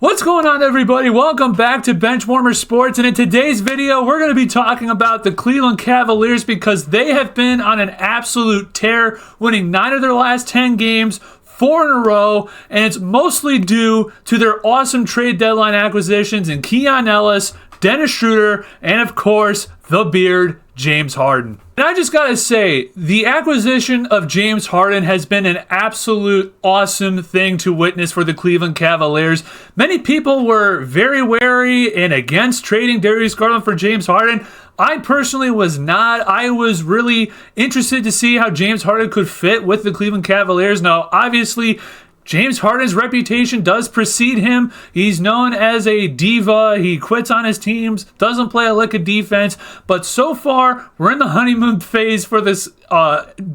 What's going on, everybody? Welcome back to Benchwarmer Sports, and in today's video we're going to be talking about the Cleveland Cavaliers because they have been on an absolute tear, winning 9 of their last 10 games, 4 in a row, and it's mostly due to their awesome trade deadline acquisitions in Keon Ellis, Dennis Schroeder, and of course, the beard, James Harden. And I just gotta say, the acquisition of James Harden has been an absolute awesome thing to witness for the Cleveland Cavaliers. Many people were very wary and against trading Darius Garland for James Harden. I personally was not. I was really interested to see how James Harden could fit with the Cleveland Cavaliers. Now, obviously, James Harden's reputation does precede him. He's known as a diva. He quits on his teams, doesn't play a lick of defense. But so far, we're in the honeymoon phase for this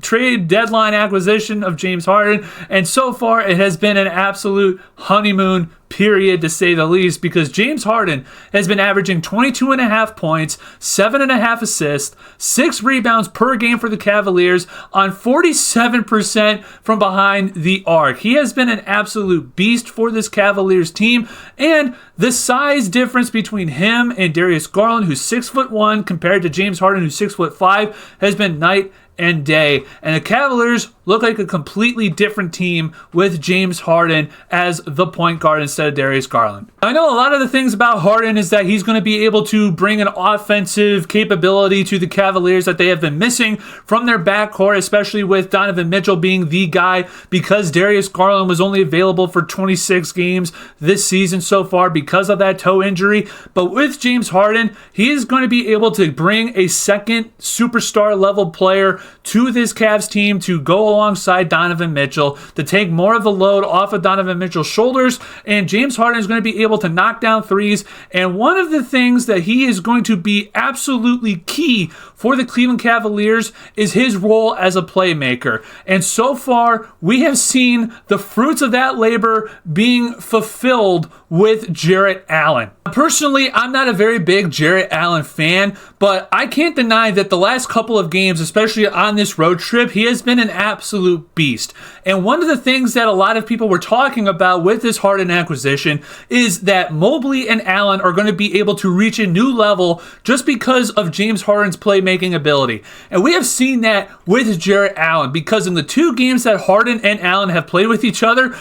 trade deadline acquisition of James Harden. And so far, it has been an absolute honeymoon period, to say the least, because James Harden has been averaging 22.5 points, 7.5 assists, 6 rebounds per game for the Cavaliers on 47% from behind the arc. He has been an absolute beast for this Cavaliers team, and the size difference between him and Darius Garland, who's 6'1", compared to James Harden, who's 6'5", has been night and day. And the Cavaliers look like a completely different team with James Harden as the point guard instead of Darius Garland. I know a lot of the things about Harden is that he's going to be able to bring an offensive capability to the Cavaliers that they have been missing from their backcourt, especially with Donovan Mitchell being the guy, because Darius Garland was only available for 26 games this season so far because of that toe injury. But with James Harden, he is going to be able to bring a second superstar level player to this Cavs team to go alongside Donovan Mitchell, to take more of the load off of Donovan Mitchell's shoulders, and James Harden is going to be able to knock down threes. And one of the things that he is going to be absolutely key for the Cleveland Cavaliers is his role as a playmaker. And so far, we have seen the fruits of that labor being fulfilled with Jarrett Allen. Personally, I'm not a very big Jarrett Allen fan, but I can't deny that the last couple of games, especially on this road trip, he has been an absolute beast. And one of the things that a lot of people were talking about with this Harden acquisition is that Mobley and Allen are going to be able to reach a new level just because of James Harden's playmaking ability. And we have seen that with Jarrett Allen, because in the 2 games that Harden and Allen have played with each other,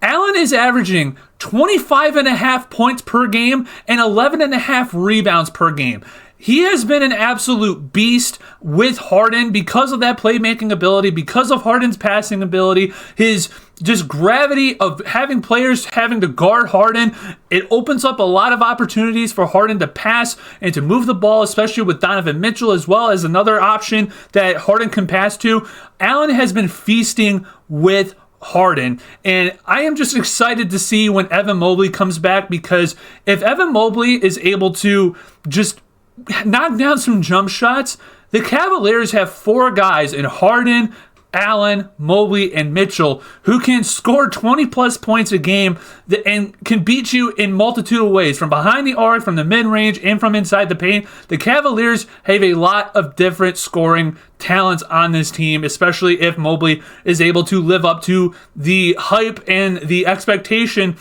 Allen is averaging 25.5 points per game and 11.5 rebounds per game. He has been an absolute beast with Harden because of that playmaking ability, because of Harden's passing ability, his just gravity of having players having to guard Harden. It opens up a lot of opportunities for Harden to pass and to move the ball, especially with Donovan Mitchell as well as another option that Harden can pass to. Allen has been feasting with Harden, and I am just excited to see when Evan Mobley comes back, because if Evan Mobley is able to just knock down some jump shots, the Cavaliers have 4 guys in Harden, Allen, Mobley, and Mitchell who can score 20-plus points a game and can beat you in multitude of ways, from behind the arc, from the mid-range, and from inside the paint. The Cavaliers have a lot of different scoring talents on this team, especially if Mobley is able to live up to the hype and the expectation,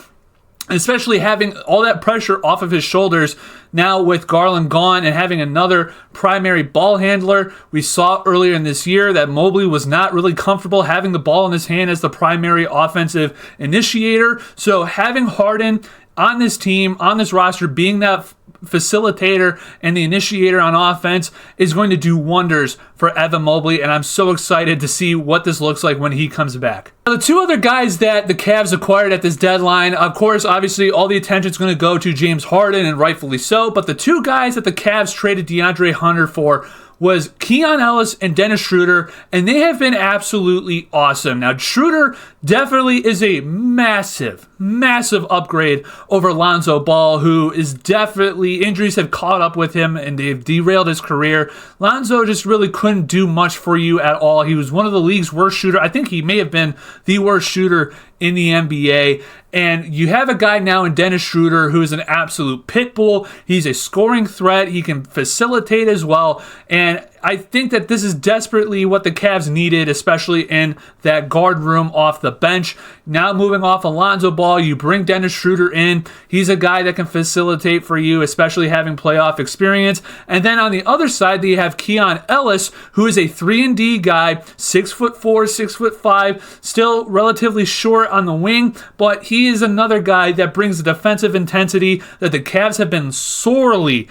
especially having all that pressure off of his shoulders now with Garland gone and having another primary ball handler. We saw earlier in this year that Mobley was not really comfortable having the ball in his hand as the primary offensive initiator. So having Harden on this team, on this roster, being that facilitator and the initiator on offense is going to do wonders for Evan Mobley, and I'm so excited to see what this looks like when he comes back. Now, the 2 other guys that the Cavs acquired at this deadline, of course, obviously all the attention is going to go to James Harden, and rightfully so, but the 2 guys that the Cavs traded DeAndre Hunter for was Keon Ellis and Dennis Schroeder, and they have been absolutely awesome. Now, Schroeder definitely is a massive upgrade over Lonzo Ball, who is definitely, injuries have caught up with him and they've derailed his career. Lonzo just really couldn't do much for you at all. He was one of the league's worst shooter. I think he may have been the worst shooter in the NBA. And you have a guy now in Dennis Schroeder who is an absolute pit bull. He's a scoring threat. He can facilitate as well. And I think that this is desperately what the Cavs needed, especially in that guard room off the bench. Now moving off Alonzo Ball, you bring Dennis Schroeder in. He's a guy that can facilitate for you, especially having playoff experience. And then on the other side, you have Keon Ellis, who is a 3-and-D guy, 6'4", 6'5", still relatively short on the wing, but he is another guy that brings the defensive intensity that the Cavs have been sorely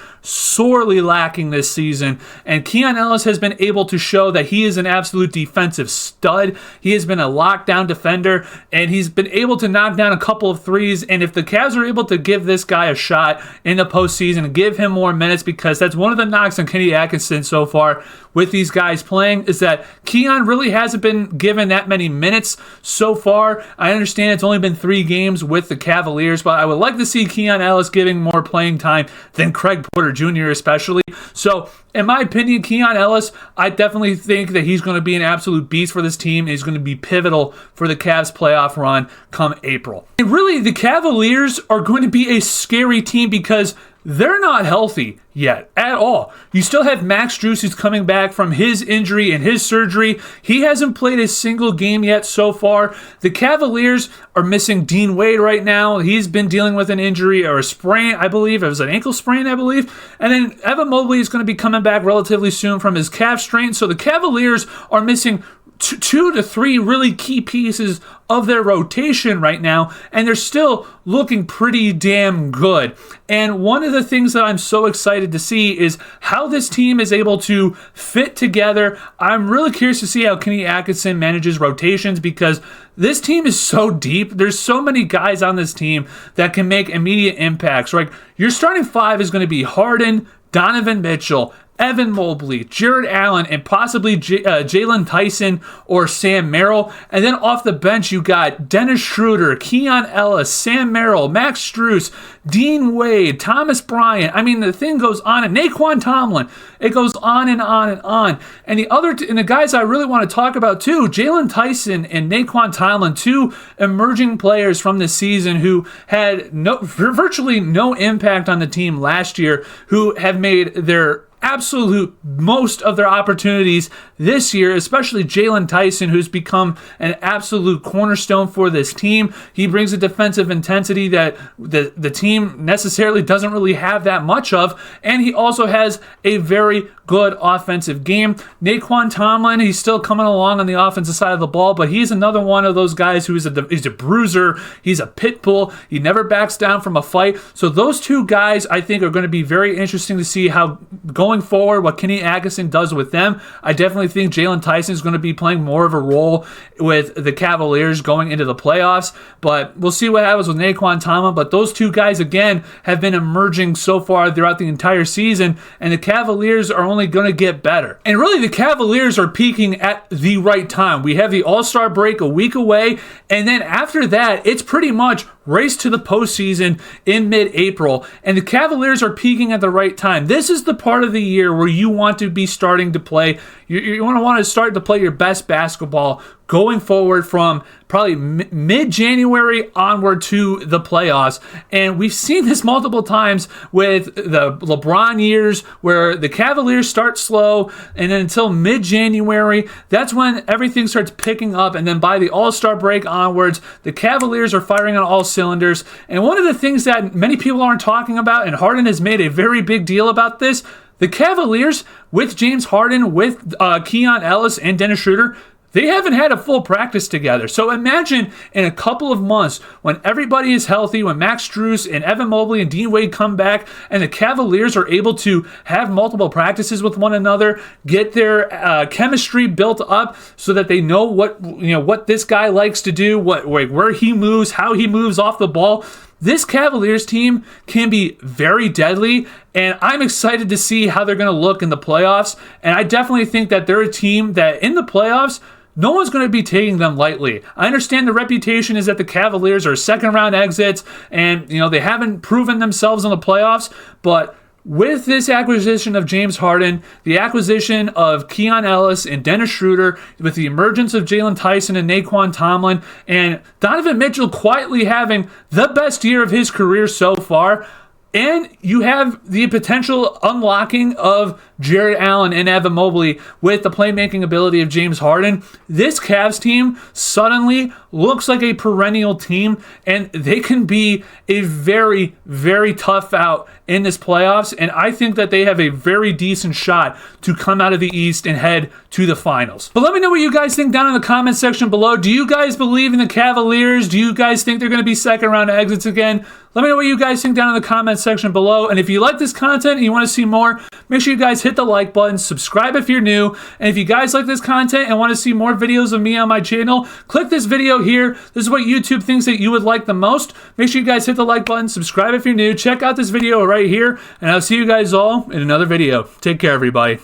lacking this season. And Keon Ellis has been able to show that he is an absolute defensive stud. He has been a lockdown defender, and he's been able to knock down a couple of threes. And if the Cavs are able to give this guy a shot in the postseason and give him more minutes, because that's one of the knocks on Kenny Atkinson so far with these guys playing, is that Keon really hasn't been given that many minutes so far. I understand it's only been 3 games with the Cavaliers, but I would like to see Keon Ellis giving more playing time than Craig Porter Jr. especially. So in my opinion, Keon Ellis, I definitely think that he's going to be an absolute beast for this team. He's going to be pivotal for the Cavs playoff run come April. And really, the Cavaliers are going to be a scary team because they're not healthy yet at all. You still have Max Strus, who's coming back from his injury and his surgery. He hasn't played a single game yet so far. The Cavaliers are missing Dean Wade right now. He's been dealing with an injury or a sprain, I believe. It was an ankle sprain, I believe. And then Evan Mobley is going to be coming back relatively soon from his calf strain. So the Cavaliers are missing 2 to 3 really key pieces of their rotation right now, and they're still looking pretty damn good. And one of the things that I'm so excited to see is how this team is able to fit together. I'm really curious to see how Kenny Atkinson manages rotations, because this team is so deep. There's so many guys on this team that can make immediate impacts. Right? Your starting 5 is going to be Harden, Donovan Mitchell, Evan Mobley, Jared Allen, and possibly Jalen Tyson or Sam Merrill. And then off the bench, you got Dennis Schroeder, Keon Ellis, Sam Merrill, Max Strus, Dean Wade, Thomas Bryant. I mean, the thing goes on. And Naquan Tomlin. It goes on and on and on. And the guys I really want to talk about too, Jalen Tyson and Naquan Tomlin, 2 emerging players from this season who had virtually no impact on the team last year, who have made their absolute most of their opportunities this year, especially Jalen Tyson, who's become an absolute cornerstone for this team. He brings a defensive intensity that the team necessarily doesn't really have that much of, and he also has a very good offensive game. Naquan Tomlin, he's still coming along on the offensive side of the ball, but he's another one of those guys who he's a bruiser, he's a pit bull, he never backs down from a fight. So those 2 guys, I think, are going to be very interesting to see how going forward what Kenny Atkinson does with them. I definitely think Jalen Tyson is going to be playing more of a role with the Cavaliers going into the playoffs, but we'll see what happens with Naquan Tomlin. But those 2 guys, again, have been emerging so far throughout the entire season, and the Cavaliers are only going to get better. And really, the Cavaliers are peaking at the right time. We have the All-Star break a week away, and then after that, it's pretty much race to the postseason in mid-April, and the Cavaliers are peaking at the right time. This is the part of the year where you want to be starting to play. You want to start to play your best basketball going forward from probably mid-January onward to the playoffs. And we've seen this multiple times with the LeBron years where the Cavaliers start slow, and then until mid-January, that's when everything starts picking up. And then by the All-Star break onwards, the Cavaliers are firing on all cylinders. And one of the things that many people aren't talking about, and Harden has made a very big deal about this, the Cavaliers, with James Harden, with Keon Ellis and Dennis Schroeder, they haven't had a full practice together. So imagine in a couple of months when everybody is healthy, when Max Strus and Evan Mobley and Dean Wade come back, and the Cavaliers are able to have multiple practices with one another, get their chemistry built up so that they know what this guy likes to do, where he moves, how he moves off the ball. This Cavaliers team can be very deadly, and I'm excited to see how they're going to look in the playoffs. And I definitely think that they're a team that in the playoffs, no one's going to be taking them lightly. I understand the reputation is that the Cavaliers are second-round exits, and they haven't proven themselves in the playoffs, but with this acquisition of James Harden, the acquisition of Keon Ellis and Dennis Schroeder, with the emergence of Jalen Tyson and Naquan Tomlin, and Donovan Mitchell quietly having the best year of his career so far, and you have the potential unlocking of Jared Allen and Evan Mobley with the playmaking ability of James Harden, this Cavs team suddenly looks like a perennial team, and they can be a very, very tough out in this playoffs, and I think that they have a very decent shot to come out of the East and head to the finals. But let me know what you guys think down in the comment section below. Do you guys believe in the Cavaliers? Do you guys think they're going to be second round exits again? Let me know what you guys think down in the comment section below. And if you like this content and you want to see more, make sure you guys hit the like button, subscribe if you're new. And if you guys like this content and want to see more videos of me on my channel, click this video here. This is what YouTube thinks that you would like the most. Make sure you guys hit the like button, subscribe if you're new. Check out this video right here, and I'll see you guys all in another video. Take care, everybody.